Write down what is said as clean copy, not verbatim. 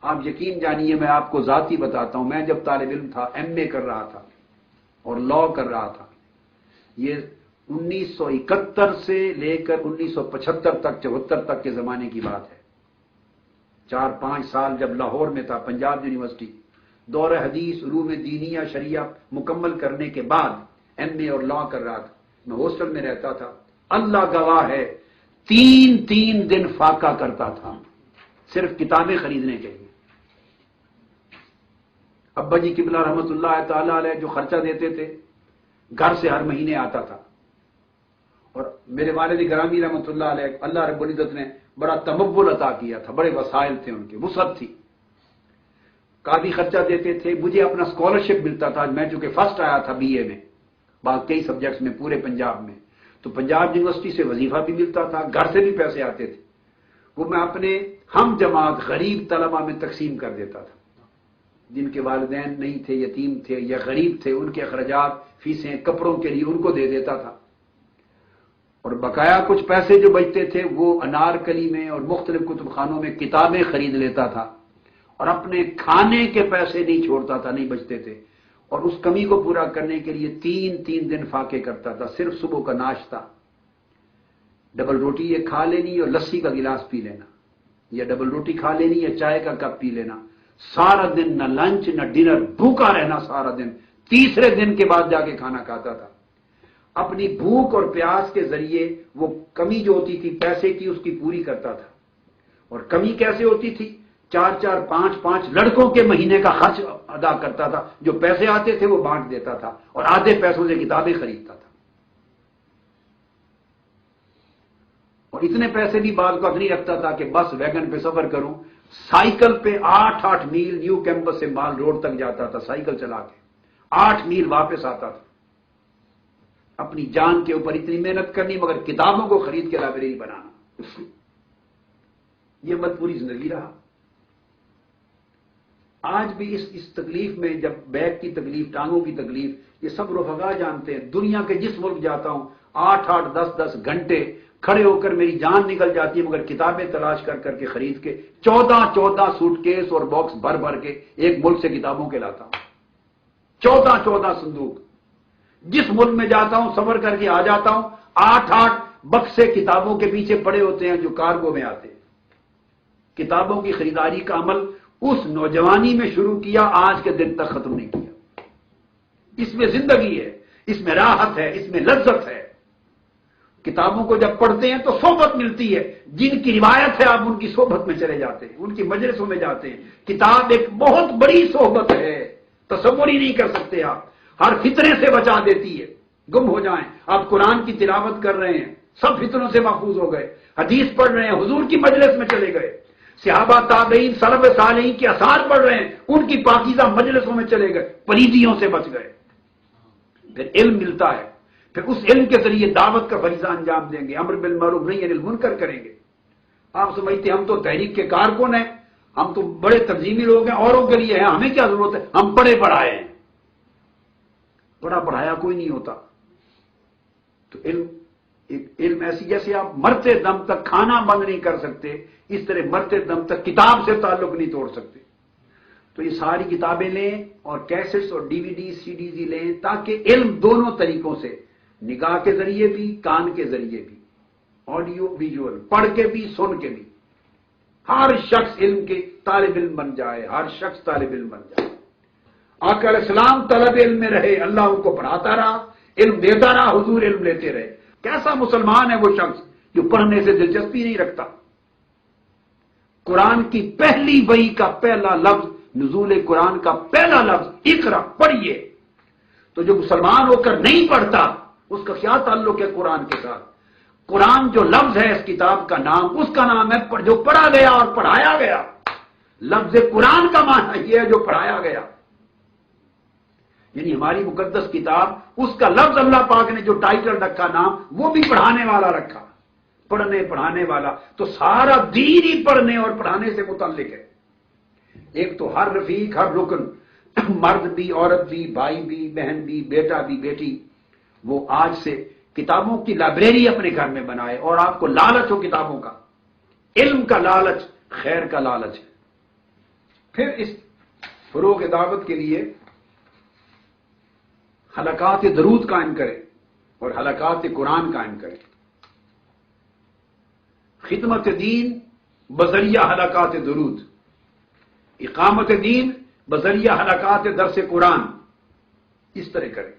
آپ یقین جانیے، میں آپ کو ذاتی بتاتا ہوں، میں جب طالب علم تھا، ایم اے کر رہا تھا اور لا کر رہا تھا، یہ 1971 سے لے کر 1975 تک 74 تک کے زمانے کی بات ہے۔ 4-5 سال جب لاہور میں تھا، پنجاب یونیورسٹی، دورہ حدیث، علوم دینیہ، شریعہ مکمل کرنے کے بعد ایم اے اور لا کر رہا تھا، میں ہاسٹل میں رہتا تھا۔ اللہ گواہ ہے، 3 دن فاقہ کرتا تھا صرف کتابیں خریدنے کے لیے۔ ابا جی قبلہ رحمت اللہ تعالی علیہ جو خرچہ دیتے تھے، گھر سے ہر مہینے آتا تھا، اور میرے والد گرامی رحمت اللہ علیہ، اللہ رب العزت نے بڑا تمول عطا کیا تھا، بڑے وسائل تھے ان کے، وسعت تھی، کافی خرچہ دیتے تھے۔ مجھے اپنا اسکالرشپ ملتا تھا، میں چونکہ فرسٹ آیا تھا بی اے میں، باقی کئی سبجیکٹس میں پورے پنجاب میں، تو پنجاب یونیورسٹی سے وظیفہ بھی ملتا تھا، گھر سے بھی پیسے آتے تھے، وہ میں اپنے ہم جماعت غریب طلبہ میں تقسیم کر دیتا تھا، جن کے والدین نہیں تھے، یتیم تھے یا غریب تھے، ان کے اخراجات، فیسیں، کپڑوں کے لیے ان کو دے دیتا تھا، اور بقایا کچھ پیسے جو بچتے تھے وہ انارکلی میں اور مختلف کتب خانوں میں کتابیں خرید لیتا تھا، اور اپنے کھانے کے پیسے نہیں چھوڑتا تھا، نہیں بچتے تھے، اور اس کمی کو پورا کرنے کے لیے 3 دن فاقے کرتا تھا۔ صرف صبح کا ناشتہ، ڈبل روٹی یہ کھا لینی اور لسی کا گلاس پی لینا، یا ڈبل روٹی کھا لینی یا چائے کا کپ پی لینا، سارا دن نہ لنچ نہ ڈنر، بھوکا رہنا سارا دن، تیسرے دن کے بعد جا کے کھانا کھاتا تھا۔ اپنی بھوک اور پیاس کے ذریعے وہ کمی جو ہوتی تھی پیسے کی، اس کی پوری کرتا تھا۔ اور کمی کیسے ہوتی تھی؟ 4 5 لڑکوں کے مہینے کا خرچ ادا کرتا تھا، جو پیسے آتے تھے وہ بانٹ دیتا تھا، اور آدھے پیسوں سے کتابیں خریدتا تھا، اور اتنے پیسے بھی بعض وقت نہیں رکھتا تھا کہ بس ویگن پہ سفر کروں، سائیکل پہ 8 میل نیو کیمپس سے مال روڈ تک جاتا تھا، سائیکل چلا کے 8 میل واپس آتا تھا۔ اپنی جان کے اوپر اتنی محنت کرنی، مگر کتابوں کو خرید کے لائبریری بنانا، یہ مت پوری زندگی رہا۔ آج بھی اس تکلیف میں، جب بیک کی تکلیف، ٹانگوں کی تکلیف، یہ سب رفقا جانتے ہیں۔ دنیا کے جس ملک جاتا ہوں 8 10 گھنٹے کھڑے ہو کر میری جان نکل جاتی ہے، مگر کتابیں تلاش کر کر کے خرید کے 14 سوٹ کیس اور باکس بھر کے ایک ملک سے کتابوں کے لاتا ہوں، 14 صندوق۔ جس ملک میں جاتا ہوں سفر کر کے آ جاتا ہوں، 8 بکسے کتابوں کے پیچھے پڑے ہوتے ہیں جو کارگو میں آتے ہیں۔ کتابوں کی خریداری کا عمل اس نوجوانی میں شروع کیا، آج کے دن تک ختم نہیں کیا۔ اس میں زندگی ہے، اس میں راحت ہے، اس میں لذت ہے۔ کتابوں کو جب پڑھتے ہیں تو صحبت ملتی ہے، جن کی روایت ہے آپ ان کی صحبت میں چلے جاتے ہیں، ان کی مجلسوں میں جاتے ہیں۔ کتاب ایک بہت بڑی صحبت ہے، تصور ہی نہیں کر سکتے آپ، ہر فتنے سے بچا دیتی ہے۔ گم ہو جائیں، آپ قرآن کی تلاوت کر رہے ہیں، سب فتنوں سے محفوظ ہو گئے، حدیث پڑھ رہے ہیں، حضور کی مجلس میں چلے گئے، صحابہ تابعین سلف صالحین کے آثار پڑھ رہے ہیں، ان کی پاکیزہ مجلسوں میں چلے گئے، پلیدیوں سے بچ گئے۔ پھر علم ملتا ہے، پھر اس علم کے ذریعے دعوت کا فریضہ انجام دیں گے، امر بالمعروف نہی عن المنکر کریں گے۔ آپ سمجھتے ہیں ہم تو تحریک کے کارکن ہیں، ہم تو بڑے تنظیمی لوگ ہیں، اوروں کے لیے ہیں، ہمیں کیا ضرورت ہے، ہم پڑھے پڑھائے ہیں۔ پڑھا پڑھایا کوئی نہیں ہوتا۔ تو علم ایسی، جیسے آپ مرتے دم تک کھانا بند نہیں کر سکتے، اس طرح مرتے دم تک کتاب سے تعلق نہیں توڑ سکتے۔ تو یہ ساری کتابیں لیں، اور کیسٹس اور ڈی وی ڈی سی ڈیز لیں، تاکہ علم دونوں طریقوں سے، نگاہ کے ذریعے بھی، کان کے ذریعے بھی، آڈیو ویژول، پڑھ کے بھی، سن کے بھی، ہر شخص علم کے طالب علم بن جائے، ہر شخص طالب علم بن جائے۔ آقا علیہ السلام طلب علم میں رہے، اللہ ان کو پڑھاتا رہا، علم دیتا رہا، حضور علم لیتے رہے۔ کیسا مسلمان ہے وہ شخص جو پڑھنے سے دلچسپی نہیں رکھتا؟ قرآن کی پہلی وحی کا پہلا لفظ، نزول قرآن کا پہلا لفظ اقرا، پڑھیے۔ تو جو مسلمان ہو کر نہیں پڑھتا، اس کا کیا تعلق ہے قرآن کے ساتھ؟ قرآن جو لفظ ہے اس کتاب کا نام، اس کا نام ہے جو پڑھا گیا اور پڑھایا گیا۔ لفظ قرآن کا معنی یہ ہے جو پڑھایا گیا، یعنی ہماری مقدس کتاب، اس کا لفظ اللہ پاک نے جو ٹائٹل رکھا، نام، وہ بھی پڑھانے والا رکھا، پڑھنے پڑھانے والا۔ تو سارا دین ہی پڑھنے اور پڑھانے سے متعلق ہے۔ ایک تو ہر رفیق، ہر رکن، مرد بھی، عورت بھی، بھائی بھی، بہن بھی، بیٹا بھی، بیٹی، وہ آج سے کتابوں کی لائبریری اپنے گھر میں بنائے، اور آپ کو لالچ ہو کتابوں کا، علم کا لالچ خیر کا لالچ ہے۔ پھر اس فروغ دعوت کے لیے حلقات درود قائم کرے اور حلقات قرآن قائم کرے. خدمت دین بذریعہ حلقات درود، اقامت دین بذریعہ حلقات درس قرآن، اس طرح کرے.